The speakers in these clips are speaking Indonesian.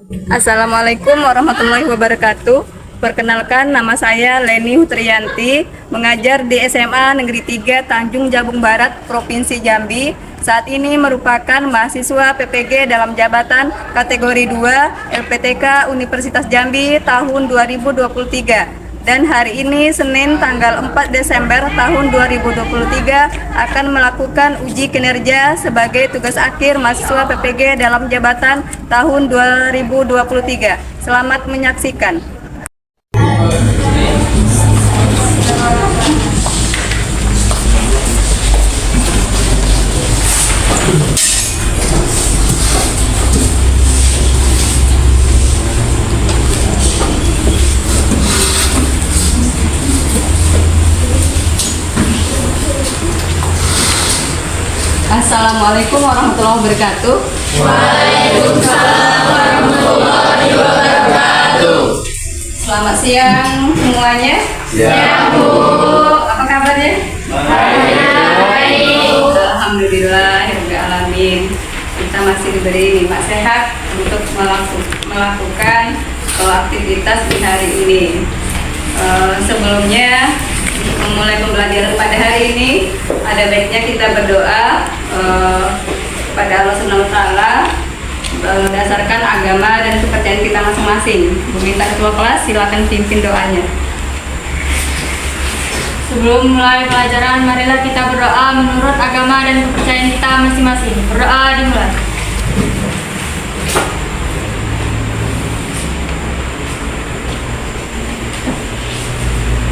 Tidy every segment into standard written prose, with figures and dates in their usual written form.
Assalamualaikum warahmatullahi wabarakatuh. Perkenalkan, nama saya Leni Hutriyanti, mengajar di SMA Negeri 3 Tanjung Jabung Barat, Provinsi Jambi. Saat ini merupakan mahasiswa PPG dalam jabatan kategori 2 LPTK Universitas Jambi tahun 2023. Dan hari ini Senin tanggal 4 Desember tahun 2023 akan melakukan uji kinerja sebagai tugas akhir mahasiswa PPG dalam jabatan tahun 2023. Selamat menyaksikan. Assalamualaikum warahmatullahi wabarakatuh. Waalaikumsalam warahmatullahi wabarakatuh. Selamat siang semuanya. Siang, Bu. Apa kabarnya? Baik. Alhamdulillahirobbilalamin. Kita masih diberi nikmat sehat untuk melakukan aktivitas di hari ini. Sebelumnya, untuk memulai pembelajaran pada hari ini, ada baiknya kita berdoa pada Allah Subhanahu wa Ta'ala berdasarkan agama dan kepercayaan kita masing-masing. Meminta ketua kelas silakan pimpin doanya. Sebelum mulai pelajaran, marilah kita berdoa menurut agama dan kepercayaan kita masing-masing. Berdoa dimulai.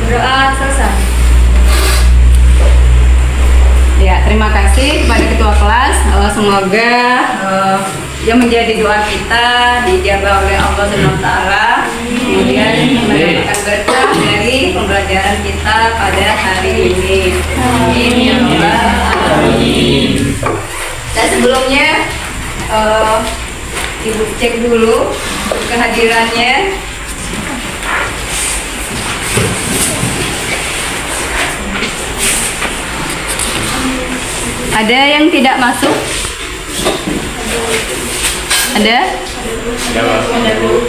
Berdoa selesai. Ya, terima kasih kepada ketua kelas. Semoga yang menjadi doa kita dijabah oleh Allah Subhanahu wa Ta'ala. Kemudian mendapatkan berkah dari pembelajaran kita pada hari ini. Amin ya Rabbal alamin. Dan sebelumnya Ibu cek dulu kehadirannya. Ada yang tidak masuk? Ada?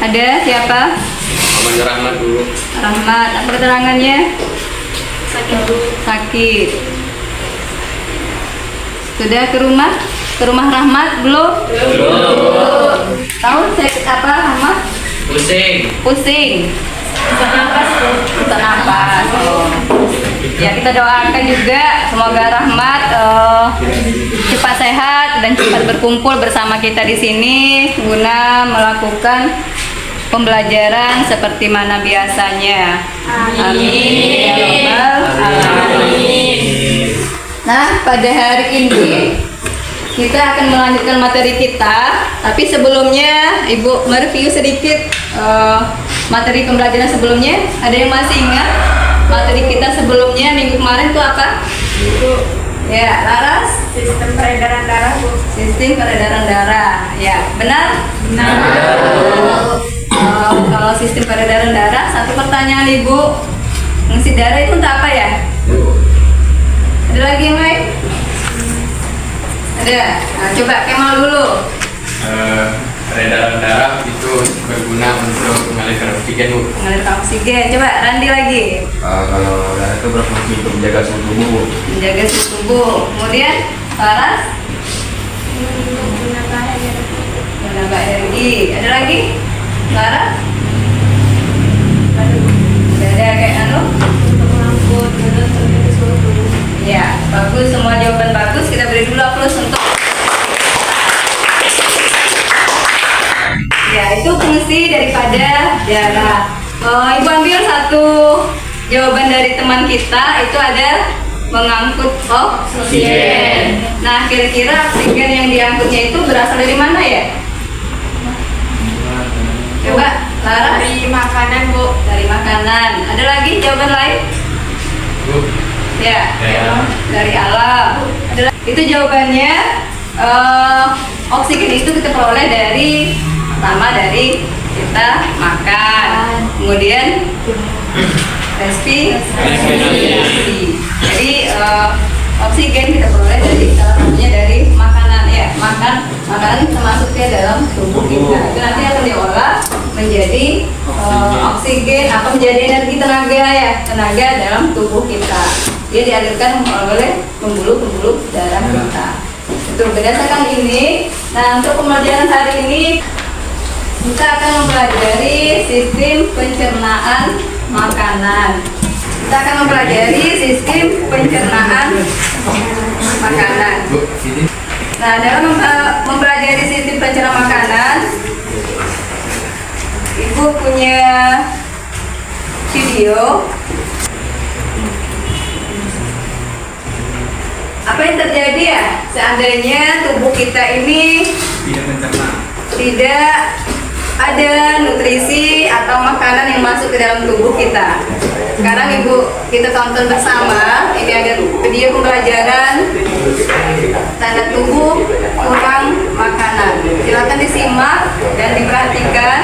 Ada siapa? Aman Rahmat dulu. Rahmat. Apa keterangannya? Sakit. Sudah ke rumah? Ke rumah Rahmat belum? Belum. Tahu sakit apa Rahmat? Pusing. Pusing. Susah nafas. Oh. Ya, kita doakan juga semoga Rahmat cepat sehat dan cepat berkumpul bersama kita di sini guna melakukan pembelajaran seperti mana biasanya. Amin. Ya Rabbal alamin. Nah, pada hari ini kita akan melanjutkan materi kita, tapi sebelumnya Ibu mereview sedikit materi pembelajaran sebelumnya. Ada yang masih ingat? Materi kita sebelumnya minggu kemarin itu apa? Ya, Laras? Sistem peredaran darah, Bu. Sistem peredaran darah. Ya, benar? Benar. Kalau sistem peredaran darah, satu pertanyaan Ibu. Fungsi darah itu untuk apa ya? Ada lagi yang lain? Ada. Nah, coba Kemal dulu. Peredaran darah itu berguna untuk mengalirkan oksigen, Bu. Mengalirkan oksigen. Coba Randi lagi. Kalau darah itu berfungsi untuk menjaga suhu tubuh, Bu. Menjaga suhu tubuh. Kemudian Laras? Menambah energi. Ada lagi? Laras? Tidak ada kayak anu? Untuk mengangkut berat terjadi suatu. Ya, bagus. Semua jawaban bagus. Kita beri dulu aplaus untuk. Ya, itu fungsi daripada darah. Ibu ambil satu jawaban dari teman kita, itu ada mengangkut oksigen. Nah, kira-kira oksigen yang diangkutnya itu berasal dari mana ya? Coba, Laras. Dari makanan, Bu. Dari makanan. Ada lagi jawaban lain? Bu. Ya, Ya. dari alam. Itu jawabannya. Oksigen itu kita peroleh dari pertama dari kita makan, kemudian respirasi. Jadi oksigen kita peroleh dari salah satunya dari makanan ya, makanan termasuknya dalam tubuh kita. Itu nanti akan diolah menjadi oksigen atau menjadi energi tenaga ya, tenaga dalam tubuh kita. Dia dialirkan oleh pembuluh-pembuluh darah kita. Itu berdasarkan ini. Nah, untuk pembelajaran hari ini kita akan mempelajari sistem pencernaan makanan. Kita akan mempelajari sistem pencernaan makanan. Nah, dalam mempelajari sistem pencernaan makanan, Ibu punya video. Apa yang terjadi ya seandainya tubuh kita ini tidak ada nutrisi atau makanan yang masuk ke dalam tubuh kita. Sekarang Ibu kita tonton bersama. Ini ada video pembelajaran tanda tubuh kurang makanan. Silakan disimak dan diperhatikan.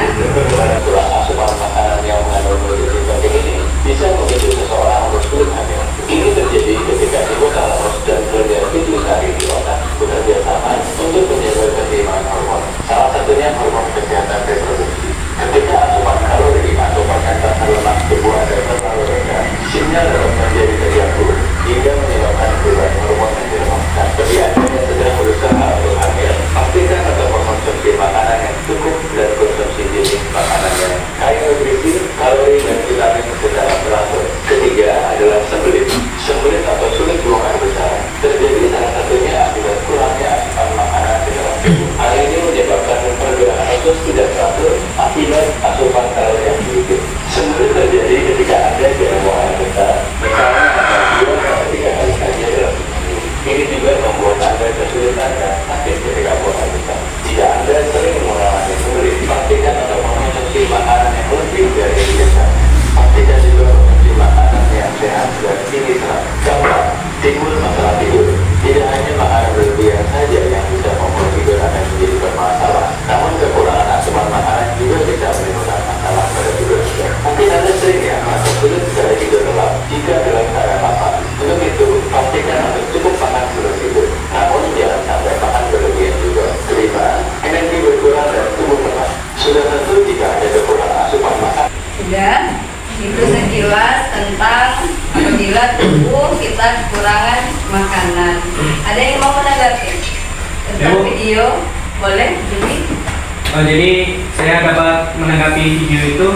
Asupan makanan yang mengandung nutrisi ini bisa memicu seseorang bersulit hamil. Ini terjadi ketika hipotalamus dan gland pituitari di otak bekerja sama untuk menjaga keseimbangan hormon. Salah satunya hormon kesehatan reproduksi. Ketika asupan kalori atau persentasenya lemak tubuh ada terlalu rendah, sinyal dapat menjadi terganggu hingga menyebabkan perubahan hormon yang dilemahkan. Bagi Anda yang sedang berusaha untuk hamil, pastikan atau mengkonsumsi makanan yang cukup dan konsumsi jenis makanan yang kaya nutrisi, kalori, dan vitamin secara teratur. Ketiga adalah sembelit. Sembelit atau sulit buang air besar terjadi salah satunya akibat kurangnya asupan makanan ke dalam tubuh. Hal ini menyebabkan pergerakan otot tidak teratur akibat asupan kalori yang sedikit. Sembelit terjadi ketika Anda jarang buang air besar, misalnya antara 2 sampai 3 kali saja dalam seminggu. Ini juga membuat Anda kesulitan dan sakit ketika buang air besar. Jika Anda sering mengalami sembelit, pastikan atau mengonsumsi makanan yang lebih dari biasa. Pastikan juga mengonsumsi makanan yang sehat dan tinggi serat. Keempat, timbul masalah tidur. Tidak hanya makanan berlebihan saja yang bisa membuat tidur Anda menjadi bermasalah, namun kekurangan asupan makanan juga bisa menimbulkan masalah pada tidur. Mungkin Anda sering ya merasa sulit sekali tidur lelap jika dalam keadaan lapar. Untuk itu, pastikan Anda cukup makan sebelum tidur. Namun jangan sampai makan berlebihan juga. Kelima, energi berkurang dan tubuh lemah. Sudah tentu jika ada kekurangan asupan makanan. Sudah, itu sekilas tentang apabila tubuh kita kekurangan makanan. Ada yang mau menanggapi tentang Ibu. video? Boleh, Juli? Jadi saya dapat menanggapi video itu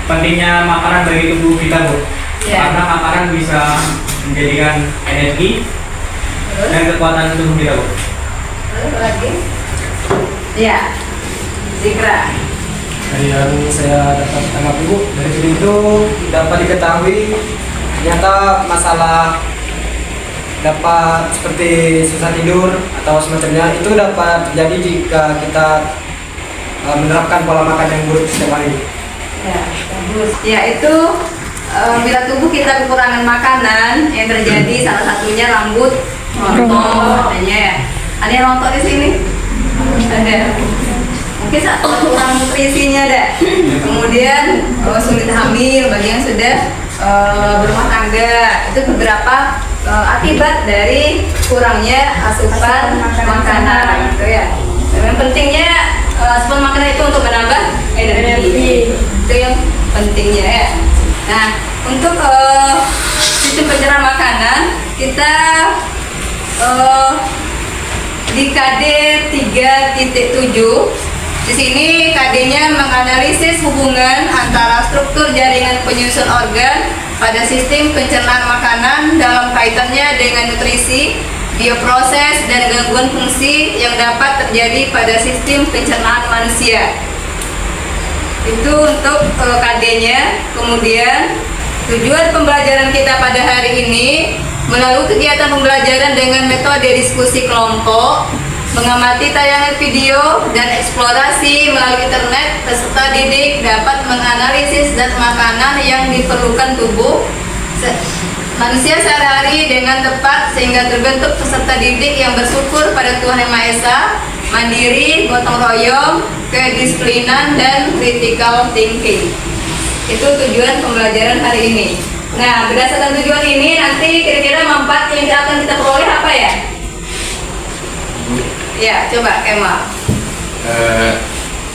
pentingnya makanan bagi tubuh kita, Bu. Ya. Karena makanan bisa menjadikan energi Terus? dan kekuatan tubuh kita, Bu. Terus lagi? Ya, Zikra. Dari yang saya dapat tanggapi Bu, dari video itu dapat diketahui ternyata masalah dapat seperti susah tidur atau semacamnya itu dapat terjadi jika kita menerapkan pola makan yang buruk setiap hari. Ya, bagus. Ya, itu bila tubuh kita kekurangan makanan yang terjadi salah satunya rambut rontok katanya ya. Ada yang rontok di sini? Ada. Mungkin kurang nutrisinya ada. Kemudian sulit hamil bagi yang sudah berumah tangga. Itu beberapa akibat dari kurangnya asupan makanan. Gitu ya. Yang pentingnya asupan makanan itu untuk menambah energi. Itu yang pentingnya ya. Nah, untuk sistem pencernaan makanan kita di KD 3.7. Di sini KD-nya menganalisis hubungan antara struktur jaringan penyusun organ pada sistem pencernaan makanan dalam kaitannya dengan nutrisi, bioproses, dan gangguan fungsi yang dapat terjadi pada sistem pencernaan manusia. Itu untuk KD-nya. Kemudian tujuan pembelajaran kita pada hari ini melalui kegiatan pembelajaran dengan metode diskusi kelompok, mengamati tayangan video dan eksplorasi melalui internet, peserta didik dapat menganalisis zat makanan yang diperlukan tubuh manusia sehari-hari dengan tepat sehingga terbentuk peserta didik yang bersyukur pada Tuhan Yang Maha Esa, mandiri, gotong royong, kedisiplinan, dan critical thinking. Itu tujuan pembelajaran hari ini. Nah, berdasarkan tujuan ini nanti kira-kira manfaat yang akan kita peroleh apa ya? Ya, coba Kemal.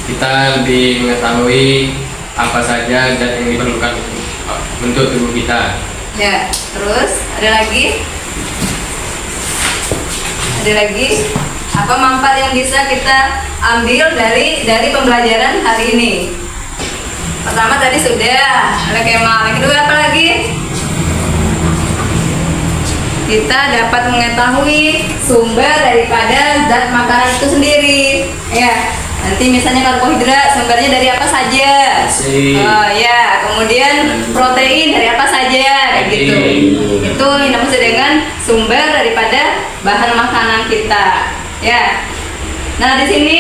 kita lebih mengetahui apa saja zat yang diperlukan untuk tubuh kita. Ya, terus ada lagi? Ada lagi? Apa manfaat yang bisa kita ambil dari pembelajaran hari ini? Pertama tadi sudah ada Kemal. Yang kedua apa lagi? Kita dapat mengetahui sumber daripada zat makanan itu sendiri. Ya, nanti misalnya karbohidrat sumbernya dari apa saja? Oh ya, kemudian protein dari apa saja? Kayak gitu. Itu yang maksud dengan sumber daripada bahan makanan kita. Ya. Nah, di sini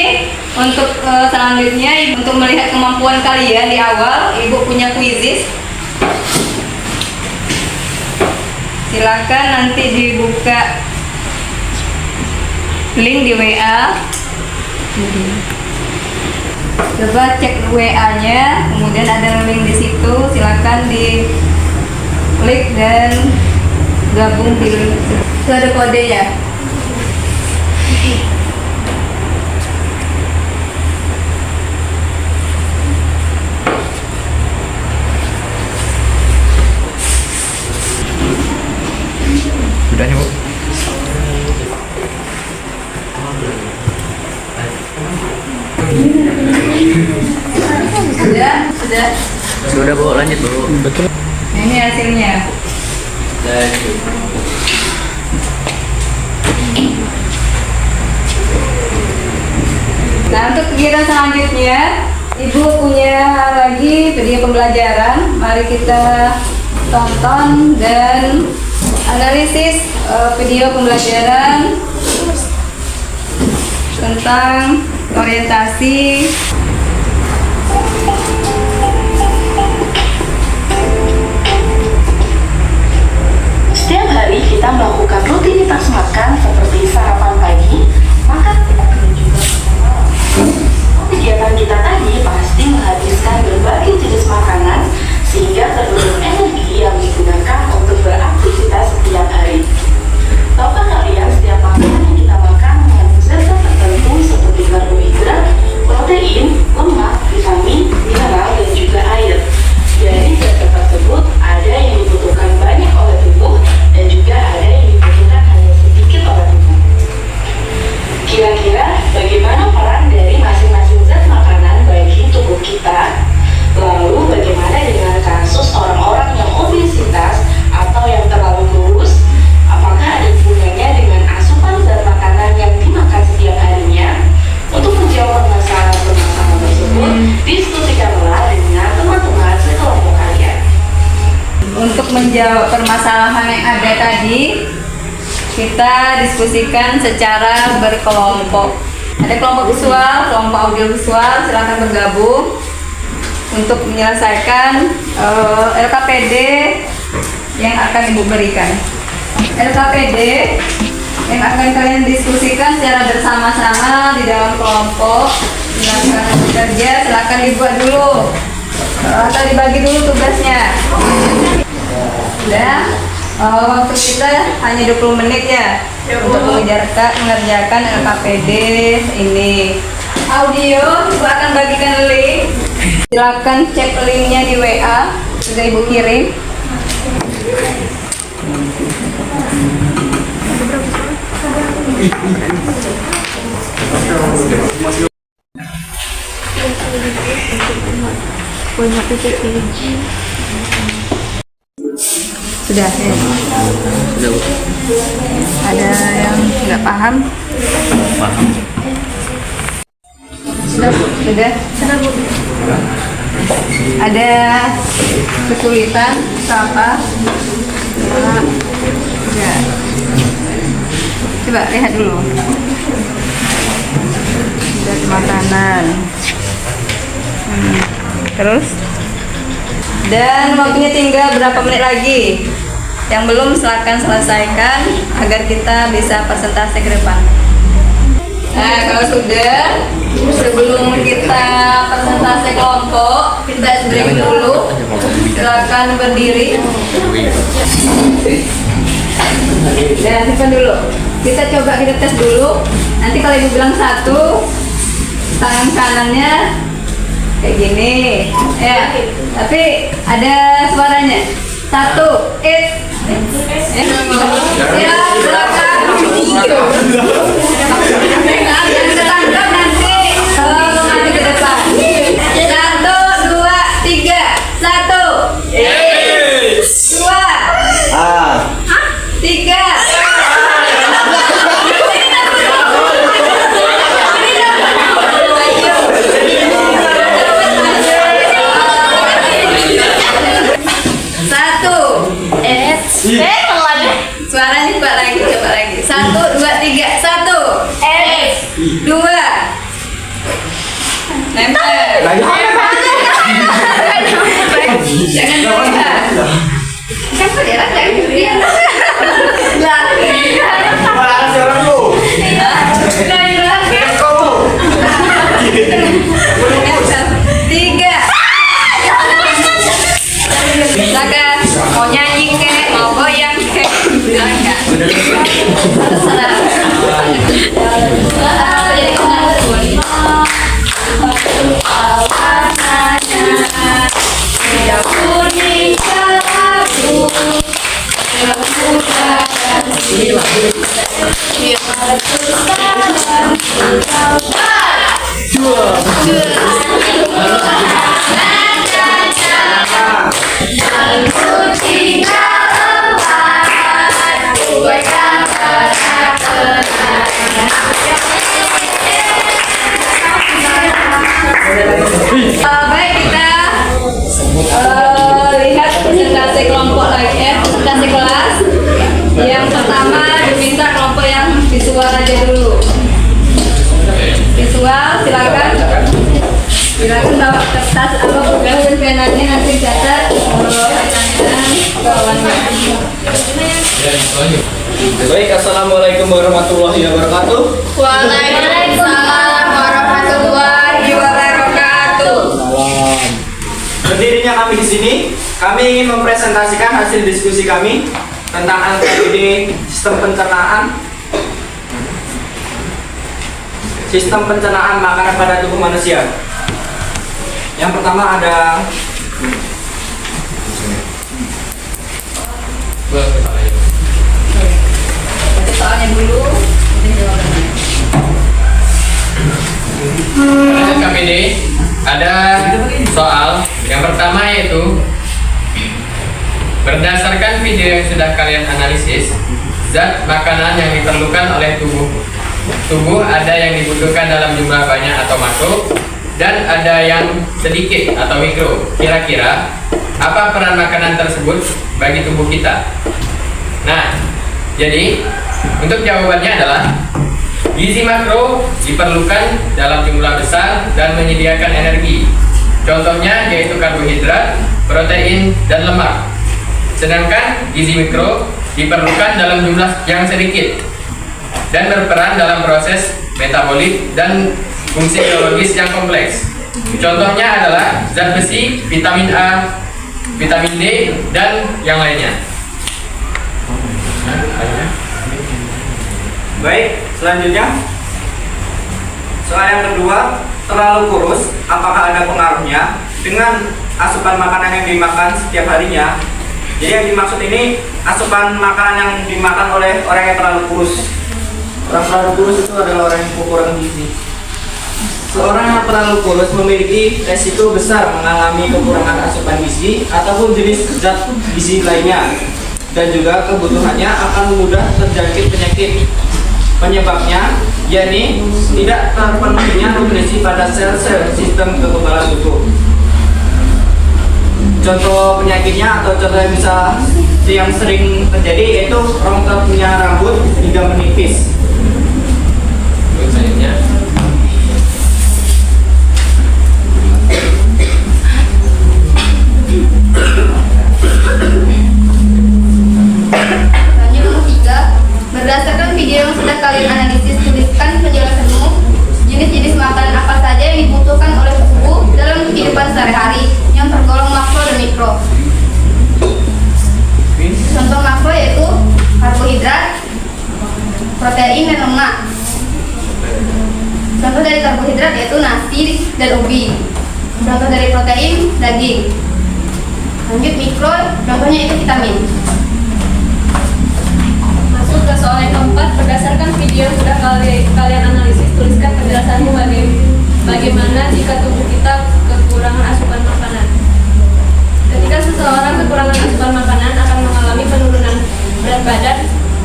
untuk selanjutnya untuk melihat kemampuan kalian di awal, Ibu punya kuisis. Silakan nanti dibuka link di WA. Coba cek WA-nya, kemudian ada link di situ. Silakan di klik dan gabung di link. Itu ada kodenya. Sudahnya, Bu. Sudah. Sudah, Bu. Lanjut, Bu. Betul. Ini hasilnya. Nah, untuk kegiatan selanjutnya, Ibu punya lagi video pembelajaran. Mari kita tonton dan analisis video pembelajaran tentang orientasi. Setiap hari kita melakukan rutinitas makan seperti sarapan pagi, makan siang, dan juga makan malam. Kegiatan kita tadi pasti menghabiskan berbagai jenis makanan sehingga terbentuk energi yang digunakan untuk beraktivitas setiap hari. Tahukah kalian setiap makanan yang kita makan mengandung zat-zat tertentu seperti karbohidrat, protein, lemak, vitamin, mineral, dan juga air. Dari zat-zat tersebut ada yang dibutuhkan banyak oleh tubuh dan juga ada yang dibutuhkan hanya sedikit oleh tubuh. Kira-kira bagaimana peran dari masing-masing zat makanan bagi tubuh kita? Lalu bagaimana dengan kasus orang-orang yang obesitas atau yang terlalu kurus? Apakah ada hubungannya dengan asupan zat makanan yang dimakan setiap harinya? Untuk menjawab permasalahan tersebut, diskusikanlah dengan teman-teman sekelompok kalian. Untuk menjawab permasalahan yang ada tadi, kita diskusikan secara berkelompok. Ada kelompok visual, kelompok audiovisual, silakan bergabung untuk menyelesaikan LKPD yang akan Ibu berikan. LKPD yang akan kalian diskusikan secara bersama-sama di dalam kelompok. Silakan bekerja, silakan dibuat dulu atau dibagi dulu tugasnya. Udah, waktu kita hanya 20 menit ya untuk mengerjakan LKPD ini. Audio, Ibu akan bagikan link. Silakan cek linknya di WA, sudah Ibu kirim. Sudah ya? Sudah, Bu. Ada yang nggak paham? Sudah, Bu. Ada kesulitan atau apa? Ya. Coba lihat dulu. Dari makanan. Terus? Dan waktunya tinggal berapa menit lagi? Yang belum silakan selesaikan agar kita bisa presentasi ke depan. Nah, kalau sudah, sebelum kita presentasi kelompok, kita break dulu. Silakan berdiri. Dan simpan dulu. Kita coba kita tes dulu. Nanti kalau Ibu bilang 1, tangan kanannya kayak gini. Ya, tapi ada suaranya. 1, ya, silakan. Yang ketangkap nanti kalau maju ke depan. 1, 2, 3. 1, 2, 3. Suaranya coba lagi. 1, 2, 3. 1, 2. Nempel. Jangan lupa. Kan saudara jangan durian. Lah. Tiga. Silakan. Mau nyanyi kek, mau goyang kek. Silakan. Terserah. Baik, kita lihat presentasi kelompok lagi ya, presentasi kelas. Yang pertama diminta kelompok yang visual aja dulu. Visual, silakan bawa kertas atau buku dan penanya nanti catat kawannya. Baik, assalamualaikum warahmatullahi wabarakatuh. Waalaikumsalam warahmatullahi wabarakatuh. Berdirinya kami di sini, kami ingin mempresentasikan hasil diskusi kami tentang LKPD sistem pencernaan makanan pada tubuh manusia. Yang pertama ada Soalnya dulu, KPD ada soal yang pertama yaitu berdasarkan video yang sudah kalian analisis, zat makanan yang diperlukan oleh tubuh ada yang dibutuhkan dalam jumlah banyak atau makro dan ada yang sedikit atau mikro. Kira-kira apa peran makanan tersebut bagi tubuh kita? Nah, jadi untuk jawabannya adalah gizi makro diperlukan dalam jumlah besar dan menyediakan energi. Contohnya yaitu karbohidrat, protein, dan lemak. Sedangkan gizi mikro diperlukan dalam jumlah yang sedikit dan berperan dalam proses metabolik dan fungsi biologis yang kompleks. Contohnya adalah zat besi, vitamin A, vitamin D, dan yang lainnya. baik, selanjutnya soal yang kedua, terlalu kurus, apakah ada pengaruhnya dengan asupan makanan yang dimakan setiap harinya? Jadi yang dimaksud ini asupan makanan yang dimakan oleh orang yang terlalu kurus. Orang terlalu kurus itu adalah orang yang kurang gizi. Seorang yang terlalu kurus memiliki resiko besar mengalami kekurangan asupan gizi ataupun jenis zat gizi lainnya, dan juga kebutuhannya akan mudah terjangkit penyakit. Penyebabnya yakni tidak terpenuhinya nutrisi pada sel-sel sistem kekebalan tubuh. Contoh penyakitnya atau contoh yang sering terjadi yaitu rontok-rontok rambut hingga menipis. Selanjutnya Lanjut 3. Berdasarkan video yang sudah kalian analisis, tuliskan penjelasanmu jenis-jenis makanan apa saja yang dibutuhkan oleh tubuh dalam kehidupan sehari-hari yang tergolong makro dan mikro. Contoh makro yaitu karbohidrat, protein, Contoh dari protein, daging. Lanjut mikro, contohnya itu vitamin. Masuk ke soal yang keempat, berdasarkan video yang sudah kalian analisis, tuliskan penjelasanmu bagaimana jika tubuh kita kekurangan asupan makanan. Ketika seseorang kekurangan asupan makanan akan mengalami penurunan berat badan,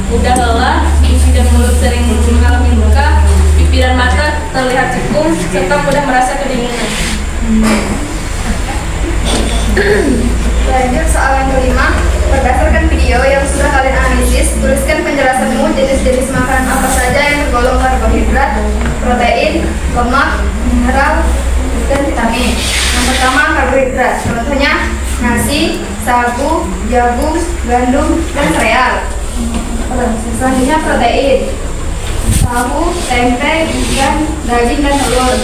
mudah lelah, isi dan mulut sering mengalami luka, pipi dan mata terlihat cekung, serta mudah merasa kedinginan. Lanjut soal yang kelima, berdasarkan video yang sudah kalian analisis, tuliskan penjelasanmu jenis-jenis makanan apa saja yang tergolong karbohidrat, protein, lemak, mineral, dan vitamin. Yang pertama karbohidrat, contohnya nasi, sagu, jagung, gandum, dan sereal. Selanjutnya protein, tahu, tempe, ikan, daging, dan telur.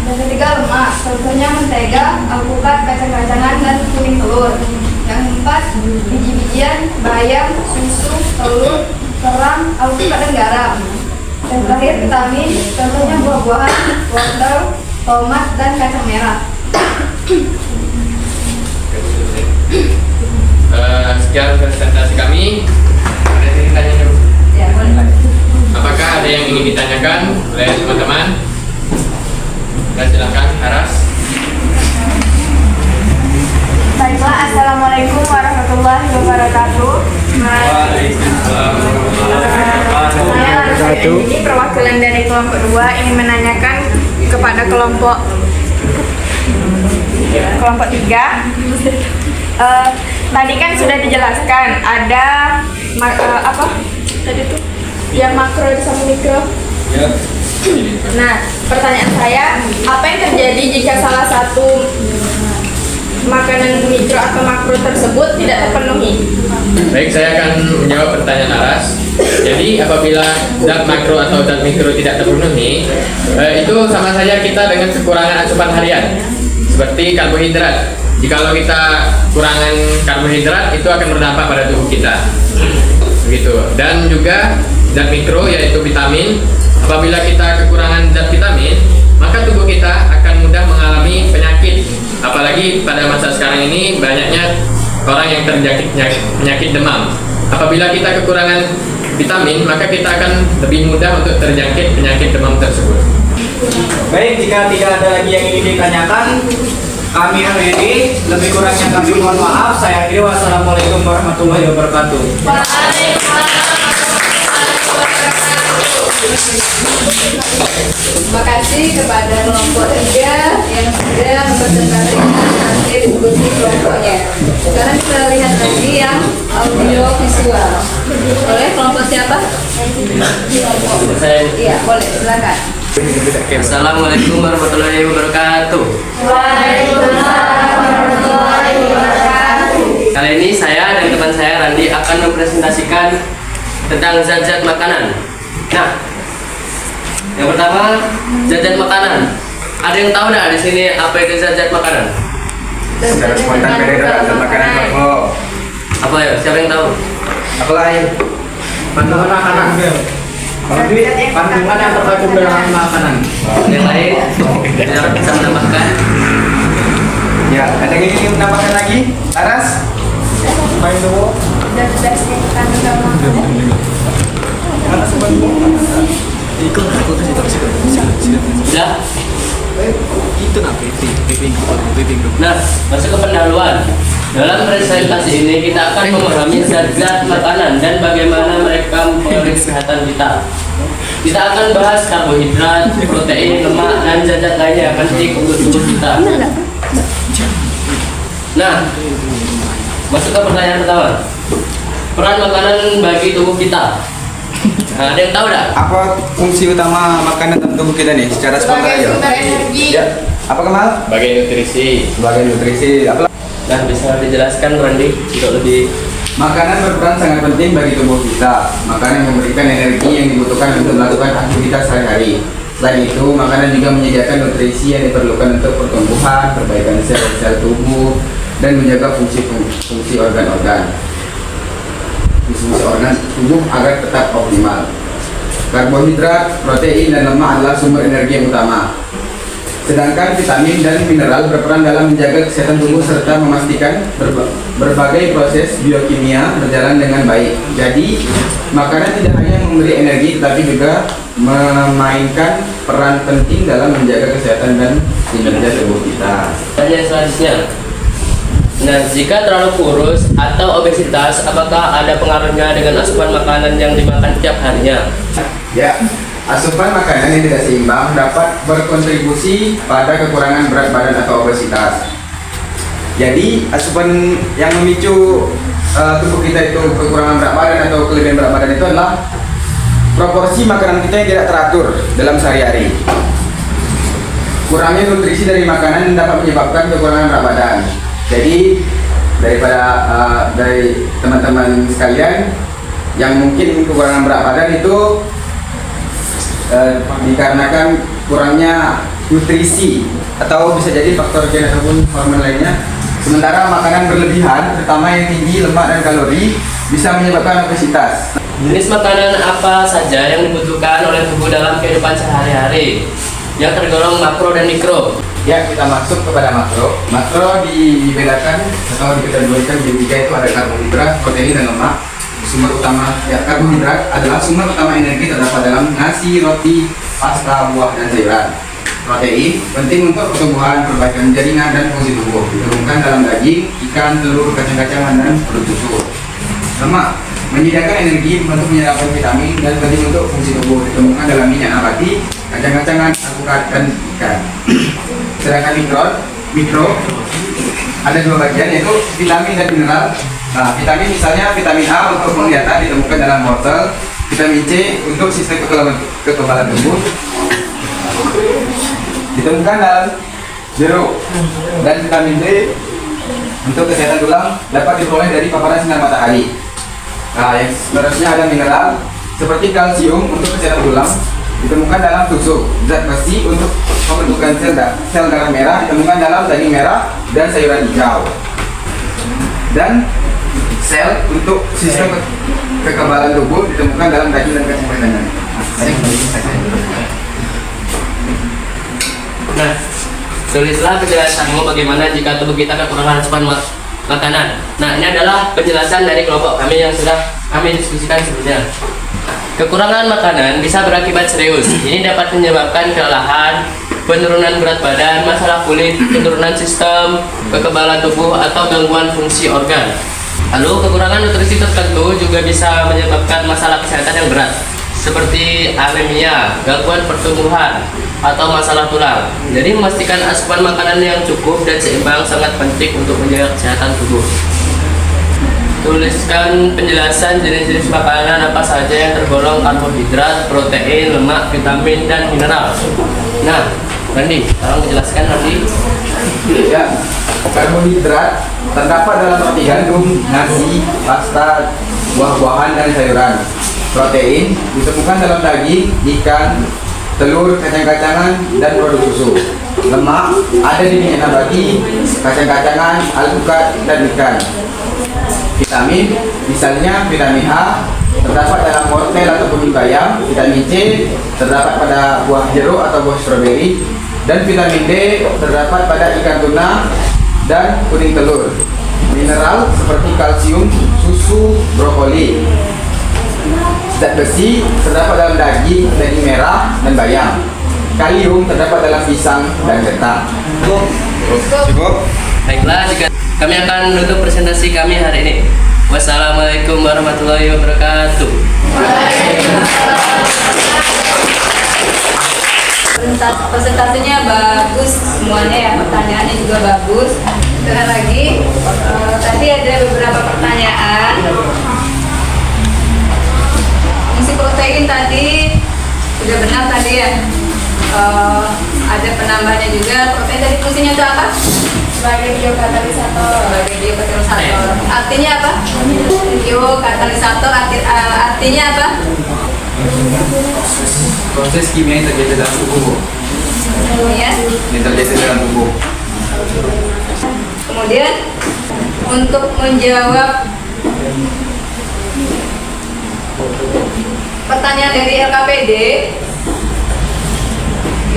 Yang ketiga lemak, contohnya mentega, alpukat, kacang-kacangan, dan kuning telur. Yang keempat biji-bijian, bayam, susu, telur, kerang, alpukat, dan garam. Dan terakhir vitamin, contohnya buah-buahan, wortel, tomat, dan kacang merah. Sekian presentasi kami. Ada yang ingin ditanya dulu? Ya, boleh. Apakah ada yang ingin ditanyakan oleh teman-teman? Dan silakan Aras. Baiklah, assalamualaikum warahmatullahi wabarakatuh. Saya ini perwakilan dari kelompok 2 ingin menanyakan kepada kelompok 3. Tadi kan sudah dijelaskan ada apa tadi tuh yang makro sama mikro. Nah, pertanyaan saya, apa yang terjadi jika salah satu makanan mikro atau makro tersebut tidak terpenuhi? Baik, saya akan menjawab pertanyaan Aras. Jadi apabila zat makro atau zat mikro tidak terpenuhi, itu sama saja kita dengan kekurangan asupan harian. Seperti karbohidrat. Jikalau kita kurangan karbohidrat, itu akan berdampak pada tubuh kita. Begitu. Dan juga zat mikro yaitu vitamin. Apabila kita kekurangan zat vitamin, maka tubuh kita akan mudah mengalami penyakit. Apalagi pada masa sekarang ini banyaknya orang yang terjangkit penyakit demam. Apabila kita kekurangan vitamin, maka kita akan lebih mudah untuk terjangkit penyakit demam tersebut. Baik, jika tidak ada lagi yang ingin ditanyakan, kami akhiri. Lebih kurangnya kami mohon maaf. Saya akhiri. Wassalamualaikum warahmatullahi wabarakatuh. Terima kasih kepada kelompok 3 yang sudah mempresentasikan hasil diskusi kelompoknya. Sekarang kita lihat lagi yang audio visual. Boleh kelompok siapa? Saya Iya, boleh, silakan. Assalamualaikum warahmatullahi wabarakatuh. Waalaikumsalam warahmatullahi wabarakatuh. Kali ini saya dan teman saya Randi akan mempresentasikan tentang zat-zat makanan. Nah, yang pertama zat-zat makanan. Ada yang tahu nggak di sini apa itu zat-zat makanan? Secara spontan beda zat makanan pokok. Apa ya? Siapa yang tahu? Apa lain? Panduan makanan. Panduan yang terpacu dalam makanan. Yang lain? Yang bisa menambahkan? Ya, ada yang ingin menambahkan lagi? Aras? Main dulu. Zat-zatnya kandung dalam makanan. Sudah? Nah, masuk ke pendahuluan. Dalam presentasi ini kita akan memahami zat-zat makanan dan bagaimana mereka mempengaruhi kesehatan kita. Kita akan bahas karbohidrat, protein, lemak, dan zat-zat lainnya yang penting untuk tubuh kita. Nah, masuk ke pertanyaan pertama. Peran makanan bagi tubuh kita. Nah, ada yang tahu nggak? Apa fungsi utama makanan dalam tubuh kita nih? Secara spontan aja. Energi. Ya. Apa Kemal? sebagai nutrisi. Sebagai nutrisi. Apa? Nah, bisa dijelaskan Randy untuk lebih. Makanan berperan sangat penting bagi tubuh kita. Makanan memberikan energi yang dibutuhkan untuk melakukan aktivitas sehari-hari. Selain itu, makanan juga menyediakan nutrisi yang diperlukan untuk pertumbuhan, perbaikan sel-sel tubuh, dan menjaga fungsi organ-organ. Fungsi organ tubuh agar tetap optimal. Karbohidrat, protein, dan lemak adalah sumber energi yang utama. Sedangkan vitamin dan mineral berperan dalam menjaga kesehatan tubuh serta memastikan berbagai proses biokimia berjalan dengan baik. Jadi, makanan tidak hanya memberi energi tetapi juga memainkan peran penting dalam menjaga kesehatan dan kinerja tubuh kita. Pertanyaan selanjutnya. Nah, jika terlalu kurus atau obesitas, apakah ada pengaruhnya dengan asupan makanan yang dimakan tiap harinya? Ya, asupan makanan yang tidak seimbang dapat berkontribusi pada kekurangan berat badan atau obesitas. Jadi, asupan yang memicu tubuh kita itu kekurangan berat badan atau kelebihan berat badan itu adalah proporsi makanan kita yang tidak teratur dalam sehari-hari. Kurangnya nutrisi dari makanan dapat menyebabkan kekurangan berat badan. Jadi dari teman-teman sekalian yang mungkin kekurangan berat badan itu dikarenakan kurangnya nutrisi atau bisa jadi faktor gen ataupun hormon lainnya. Sementara makanan berlebihan, terutama yang tinggi lemak dan kalori, bisa menyebabkan obesitas. Jenis makanan apa saja yang dibutuhkan oleh tubuh dalam kehidupan sehari-hari yang tergolong makro dan mikro? Ya, kita masuk kepada makro. Makro dibedakan atau dikategorikan jadi tiga, itu ada karbohidrat, protein, dan lemak. Sumber utama karbohidrat adalah sumber utama energi terdapat dalam nasi, roti, pasta, buah, dan sayuran. Protein penting untuk pertumbuhan, perbaikan jaringan, dan fungsi tubuh. Ditemukan dalam daging, ikan, telur, kacang-kacangan, dan produk susu. Lemak menyediakan energi untuk menyerap vitamin dan penting untuk fungsi tubuh. Ditemukan dalam minyak nabati, kacang-kacangan, alpukat, dan ikan. Sedangkan mikro ada dua bagian, yaitu vitamin dan mineral. Nah, vitamin misalnya vitamin A untuk penglihatan ditemukan dalam wortel, vitamin C untuk sistem kekebalan tubuh ditemukan dalam jeruk, dan vitamin D untuk kesehatan tulang dapat diperoleh dari paparan sinar matahari. Nah, yang seterusnya ada mineral seperti kalsium untuk kesehatan tulang ditemukan dalam susu, zat besi untuk pembentukan sel darah merah ditemukan dalam daging merah dan sayuran hijau, dan sel untuk sistem kekebalan tubuh ditemukan dalam daging dan kacang-kacangan. Nah, tulislah penjelasanmu bagaimana jika tubuh kita kekurangan asupan makanan. Nah, ini adalah penjelasan dari kelompok kami yang sudah kami diskusikan sebelumnya. Kekurangan makanan bisa berakibat serius. Ini dapat menyebabkan kelelahan, penurunan berat badan, masalah kulit, penurunan sistem kekebalan tubuh, atau gangguan fungsi organ. Lalu, kekurangan nutrisi tertentu juga bisa menyebabkan masalah kesehatan yang berat, seperti anemia, gangguan pertumbuhan, atau masalah tulang. Jadi, memastikan asupan makanan yang cukup dan seimbang sangat penting untuk menjaga kesehatan tubuh. Tuliskan penjelasan jenis-jenis makanan apa saja yang tergolong karbohidrat, protein, lemak, vitamin, dan mineral. Nah, Randy, tolong menjelaskan, Randy. Ya, karbohidrat terdapat dalam roti gandum, nasi, pasta, buah-buahan, dan sayuran. Protein ditemukan dalam daging, ikan, telur, kacang-kacangan, dan produk susu. Lemak ada di minyak nabati, kacang-kacangan, alpukat, dan ikan. Vitamin, misalnya vitamin A terdapat dalam wortel ataupun bayam, vitamin C terdapat pada buah jeruk atau buah stroberi, dan vitamin D terdapat pada ikan tuna dan kuning telur. Mineral seperti kalsium, susu, brokoli. Zat besi terdapat dalam daging merah, dan bayam. Kalium terdapat dalam pisang dan ketan. Cukup? Baiklah, kami akan menutup presentasi kami hari ini. Wassalamualaikum warahmatullahi wabarakatuh. Presentasinya bagus semuanya ya, pertanyaannya juga bagus. Dengar lagi, tadi ada beberapa pertanyaan. Fungsi protein tadi sudah benar tadi ya. Ada penambahannya juga. Protein tadi fungsinya itu apa? Sebagai biokatalisator. Sebagai biokatalisator. Artinya apa? Biokatalisator artinya apa? Proses kimia yang terjadi dalam tubuh. Ya. Yang terjadi dalam tubuh. Kemudian untuk menjawab pertanyaan dari LKPD,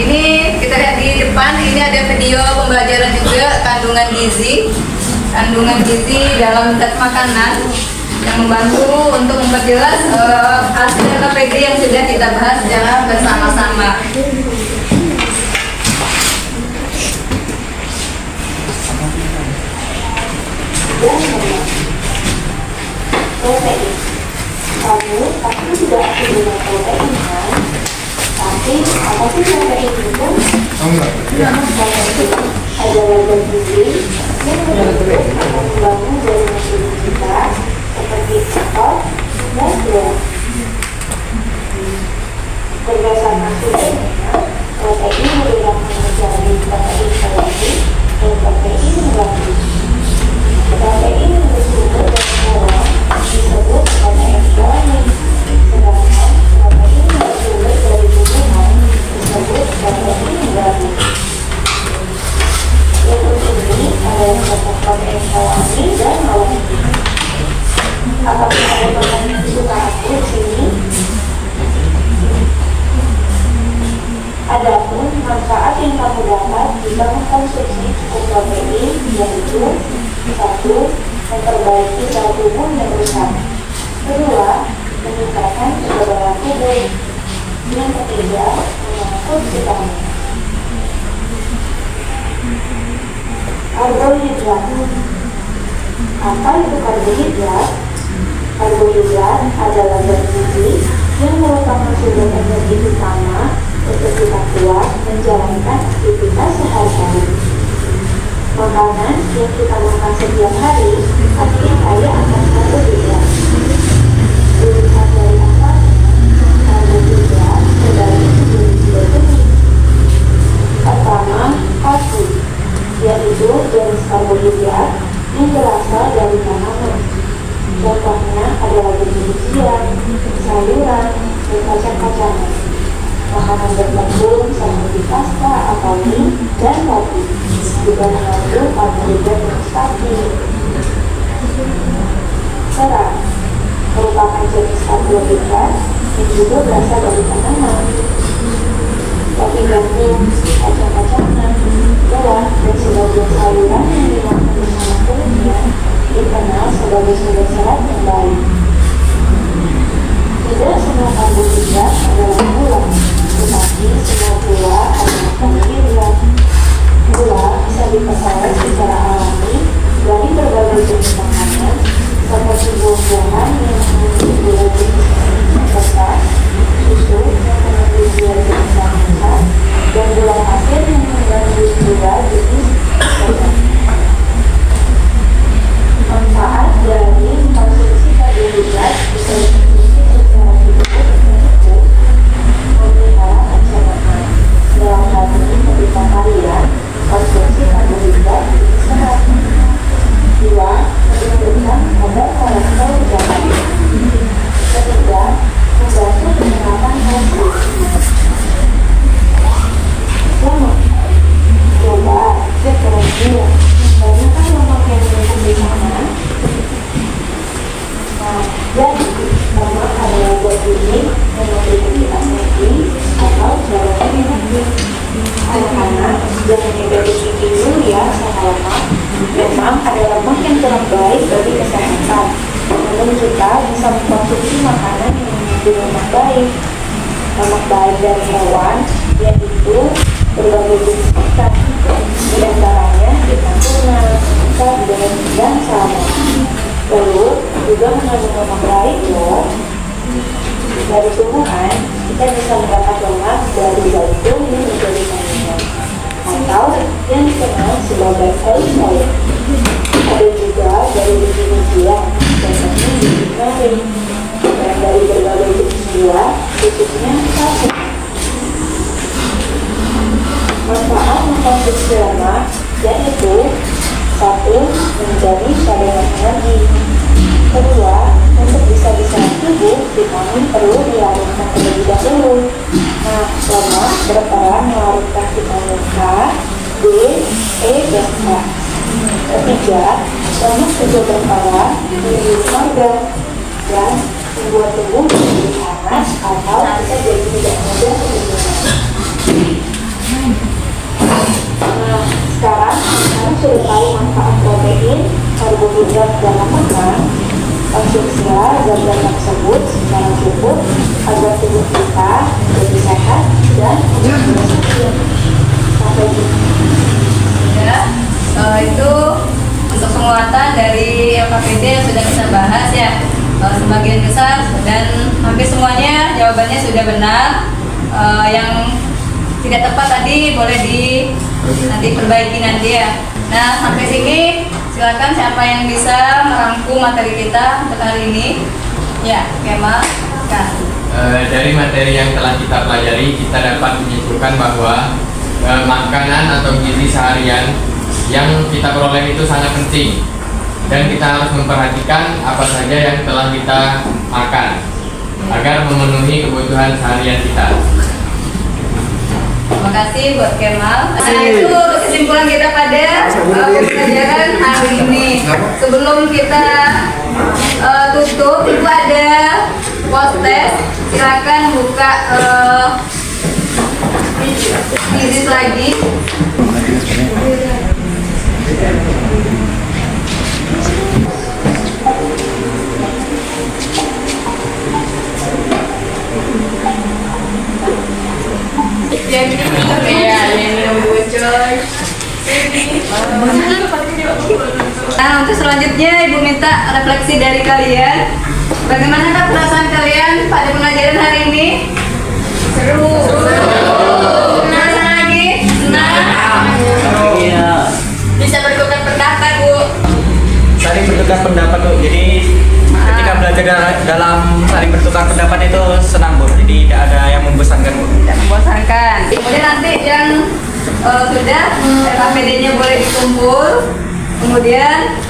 Ini kita lihat di depan, ini ada video pembelajaran juga kandungan gizi dalam zat makanan yang membantu untuk memperjelas hasil KPD yang sudah kita bahas secara bersama-sama. Protein. Kamu pasti sudah aktif dengan protein kan? Tapi apa sih protein itu? Protein adalah zat gizi yang membantu membangun jaringan tubuh kita seperti otot dan tulang. Berdasarkan studinya, protein merupakan menjadi protein hewani dan protein nabati. Protein yang bersumber dari hewan disebut protein hewani, sedangkan protein yang bersumber dari tumbuhan disebut protein nabati. Berikut ini adalah contoh protein hewani dan nabati. Apakah ada pertanyaan suka aku di sini? Adapun manfaat yang kamu dapat jika mengkonsumsi cukup protein yaitu: 1. Memperbaiki sel tubuh yang rusak. 2. Meningkatkan kekebalan tubuh. Yang ketiga, mengangkut vitamin. Karbohidrat. Apa itu karbohidrat? Karbohidrat adalah zat gizi yang merupakan sumber energi utama untuk kita kuat menjalankan aktivitas sehari-hari. Makanan yang kita makan setiap hari pasti kaya akan karbohidrat. Dilihat dari asalnya, karbohidrat terbagi menjadi 2 jenis. Pertama, fast food, yaitu jenis karbohidrat yang berasal dari makanan. Contohnya adalah biji-bijian, sayuran, dan kacang-kacangan. Makanan bertepung seperti pasta atau mie dan roti juga mengandung karbohidrat yang stabil. Serat merupakan jenis karbohidrat yang juga berasal dari tanaman. Roti gandum, kacang-kacangan, buah, dan sebagian sayuran yang dimakan bersama kulitnya dikenal sebagai sumber serat yang baik. Tidak semua karbohidrat adalah gula, tetapi semua gula adalah karbohidrat. Gula bisa diperoleh secara alami dari berbagai jenis makanan seperti buah-buahan yang mengandung gula jenis besar, susu yang mengandung gula jenis besar, dan gula pasir yang mengandung gula jenis besar. Manfaat dari konsumsi karbohidrat bisa dikonsumsi secara cukup memelihara pencernaan. Dalam hal ini ketika kalian konsumsi karbohidrat sehat. 2. Menurunkan kadar kolesterol jahat. 3. Membantu penyerapan kalsium. Selamat. Coba cek kira-kira banyakkan lemak yang di sana. Nah, jadi lemak adalah zat gizi yang memberikan kita energi atau cairan energi. Anak-anak, jangan menjadi gigi dulu ya sama lemak. Memang ada lemak yang kurang baik bagi kesehatan. Namun kita bisa mengkonsumsi makanan yang mengandung lemak baik. Lemak baik dari hewan yaitu berbagai jenis ikan. Di antaranya ikan tuna, sarden, dan salmon. Telur juga mengandung lemak baik loh. Dari tumbuhan, kita bisa mendapat lemak dari zaitun yang menjadi kandungan atau yang dikenal sebagai olive oil. Ada juga dari biji-bijian, contohnya biji kering, dan dari berbagai jenis buah, khususnya sapi. Manfaat mengkonsumsi lemak yaitu: 1. Menjadi cadangan energi. 2. Untuk bisa diserap tubuh, vitamin perlu dilarutkan terlebih dahulu. Nah, lemak berperan melarutkan vitamin K, D, E, dan K. 3. Lemak juga berperan melindungi organ dan membuat tubuh menjadi panas atau bisa jadi tidak mudah kedinginan. Sekarang sudah tahu manfaat protein, karbohidrat dalam makan. Konsumsilah zat-zat tersebut secara cukup agar tubuh kita lebih sehat dan sampai jumpa. Ya, itu untuk penguatan dari LKPD yang sudah kita bahas ya. Sebagian besar dan hampir semuanya jawabannya sudah benar. Yang tidak tepat tadi boleh nanti perbaiki nanti ya. Nah, sampai sini silakan siapa yang bisa merangkum materi kita untuk hari ini. Ya, Kemal. Dari materi yang telah kita pelajari, kita dapat menyimpulkan bahwa makanan atau gizi seharian yang kita peroleh itu sangat penting, dan kita harus memperhatikan apa saja yang telah kita makan agar memenuhi kebutuhan seharian kita. Terima kasih buat Kemal. Nah, itu kesimpulan kita pada pelajaran hari ini. Sebelum kita tutup, itu ada post test. Silakan buka quiz lagi. Nah, untuk selanjutnya Ibu minta refleksi dari kalian. Bagaimanakah perasaan kalian pada pelajaran hari ini? Seru. Senang lagi? Senang. Iya. Bisa bertukar pendapat, Bu. Saling bertukar pendapat tuh. Jadi ketika belajar dalam saling bertukar pendapat itu senang Bu. Jadi tidak ada yang membosankan Bu. Tidak membosankan. Kemudian nanti yang sudah LKPD-nya boleh dikumpul. Kemudian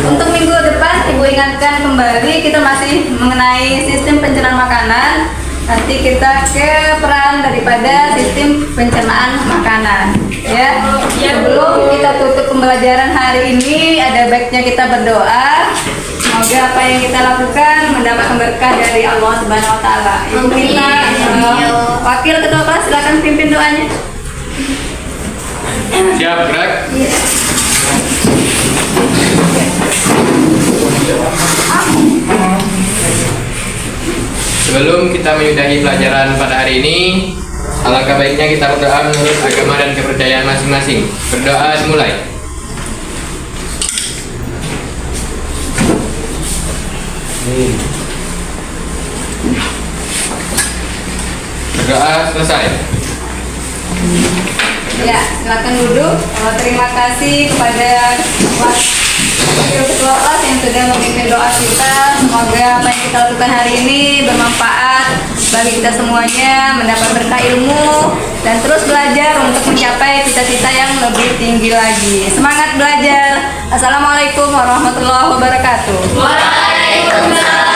untuk minggu depan Ibu ingatkan kembali kita masih mengenai sistem pencernaan makanan. Nanti kita ke peran daripada sistem pencernaan makanan. Ya. Sebelum kita tutup pembelajaran hari ini, ada baiknya kita berdoa. Semoga apa yang kita lakukan mendapatkan berkah dari Allah Subhanahu Wa Taala. Ibu minta wakil ketua kelas silakan pimpin doanya. Siap, gerak. Sebelum kita menyudahi pelajaran pada hari ini, alangkah baiknya kita berdoa menurut agama dan kepercayaan masing-masing. Berdoa dimulai. Berdoa selesai. Ya, silakan duduk. Terima kasih kepada wakil ketua kelas yang sudah memimpin doa kita. Semoga apa yang kita lakukan hari ini bermanfaat bagi kita semuanya, mendapat berkah ilmu dan terus belajar untuk mencapai cita-cita yang lebih tinggi lagi. Semangat belajar. Assalamualaikum warahmatullahi wabarakatuh. Waalaikumsalam.